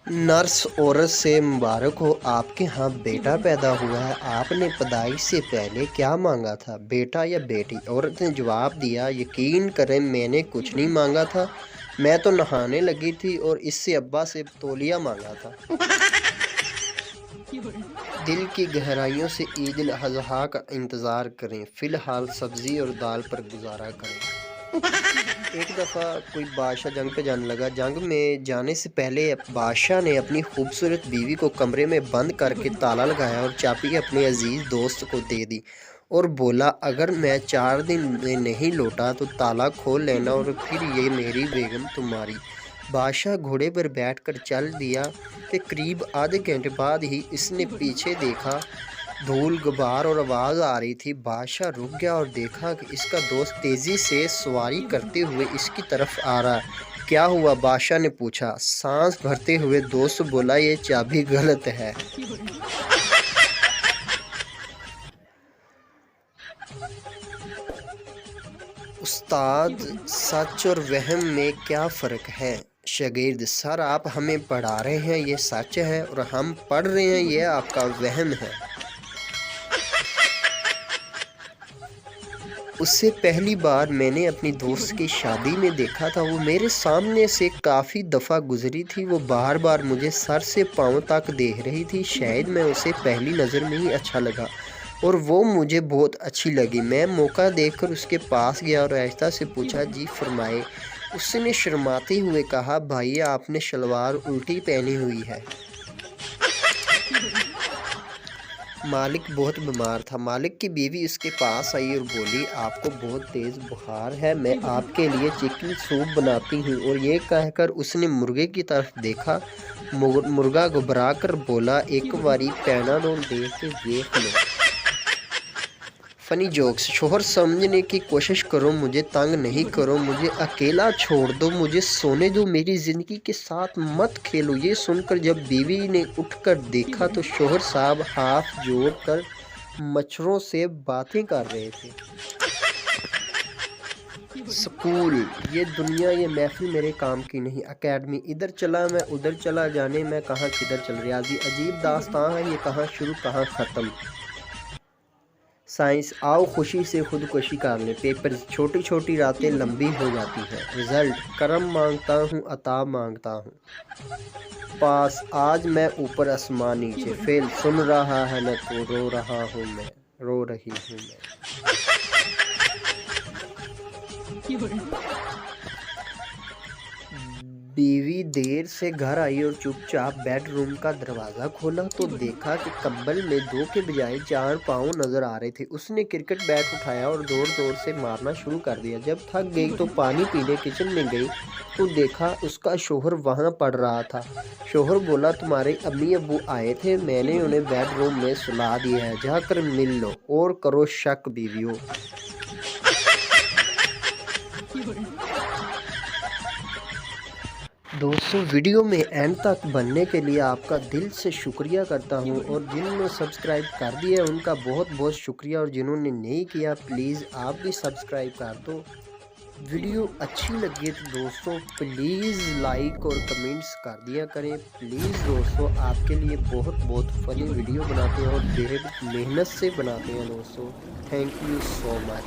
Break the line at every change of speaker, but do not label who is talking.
Nurse औरत से मुबारक हो, आपके यहाँ बेटा पैदा हुआ है। आपने पैदाइश से पहले क्या मांगा था, बेटा या बेटी? औरत ने जवाब दिया, यकीन करें मैंने कुछ नहीं मांगा था। मैं तो नहाने लगी थी और इससे अब्बा से तौलिया मांगा था। दिल की गहराइयों से ईद उल अज़हा का इंतज़ार करें, फ़िलहाल सब्ज़ी और दाल पर गुजारा करें। एक दफ़ा कोई बादशाह जंग पे जाने लगा। जंग में जाने से पहले बादशाह ने अपनी खूबसूरत बीवी को कमरे में बंद करके ताला लगाया और चाबी अपने अजीज़ दोस्त को दे दी और बोला, अगर मैं 4 दिन में नहीं लौटा तो ताला खोल लेना और फिर ये मेरी बेगम तुम्हारी। बादशाह घोड़े पर बैठकर चल दिया कि करीब आधे घंटे बाद ही इसने पीछे देखा, धूल गुबार और आवाज़ आ रही थी। बादशाह रुक गया और देखा कि इसका दोस्त तेज़ी से सवारी करते हुए इसकी तरफ आ रहा है। क्या हुआ, बादशाह ने पूछा। सांस भरते हुए दोस्त बोला, ये चाबी गलत है। उस्ताद, सच और वहम में क्या फ़र्क है? शागिर्द, सर आप हमें पढ़ा रहे हैं ये सच है और हम पढ़ रहे हैं ये आपका वहम है। उससे पहली बार मैंने अपनी दोस्त की शादी में देखा था। वो मेरे सामने से काफ़ी दफ़ा गुजरी थी। वो बार बार मुझे सर से पाँव तक देख रही थी। शायद मैं उसे पहली नज़र में ही अच्छा लगा और वो मुझे बहुत अच्छी लगी। मैं मौका देखकर उसके पास गया और आहिस्ता से पूछा, जी फरमाए। उसने शर्माते हुए कहा, भाई आपने शलवार उल्टी पहनी हुई है। मालिक बहुत बीमार था। मालिक की बीवी उसके पास आई और बोली, आपको बहुत तेज़ बुखार है, मैं आपके लिए चिकन सूप बनाती हूँ। और ये कहकर उसने मुर्गे की तरफ देखा। मुर्गा घबरा कर बोला, एक बारी पैनाडोल दे के देख लो। Funny jokes. शोहर समझने की कोशिश करो, मुझे तंग नहीं करो, मुझे अकेला छोड़ दो, मुझे सोने दो, मेरी ज़िंदगी के साथ मत खेलो। ये सुनकर जब बीवी ने उठकर देखा तो शोहर साहब हाथ जोड़कर मच्छरों से बातें कर रहे थे। स्कूल, ये दुनिया, ये महफिल मेरे काम की नहीं। एकेडमी, इधर चला मैं उधर चला, जाने मैं कहाँ किधर चल। रियाजी, अजीब दास्तां है, ये कहाँ शुरू कहाँ ख़त्म। साइंस, आओ खुशी से खुदकुशी कर लें। पेपर्स, छोटी छोटी रातें लंबी हो जाती हैं। रिजल्ट, करम मांगता हूँ अता मांगता हूँ। पास, आज मैं ऊपर आसमान नीचे। फेल, सुन रहा है न तो रो रहा हूँ मैं, रो रही हूँ मैं। बीवी देर से घर आई और चुपचाप बेडरूम का दरवाज़ा खोला तो देखा कि कंबल में 2 के बजाय 4 पाँव नज़र आ रहे थे। उसने क्रिकेट बैट उठाया और ज़ोर ज़ोर से मारना शुरू कर दिया। जब थक गई तो पानी पीने किचन में गई तो देखा उसका शोहर वहाँ पड़ रहा था। शोहर बोला, तुम्हारे अम्मी अब्बू आए थे, मैंने उन्हें बेडरूम में सुला दिया है, जाकर मिल लो और करो शक बीवियों। दोस्तों, वीडियो में एंड तक बनने के लिए आपका दिल से शुक्रिया करता हूं और जिन्होंने सब्सक्राइब कर दिया उनका बहुत बहुत शुक्रिया और जिन्होंने नहीं किया प्लीज़ आप भी सब्सक्राइब कर दो। वीडियो अच्छी लगी तो दोस्तों प्लीज़ लाइक और कमेंट्स कर दिया करें प्लीज़। दोस्तों आपके लिए बहुत बहुत फनी वीडियो बनाते हैं और बेहद मेहनत से बनाते हैं दोस्तों। Thank you so much.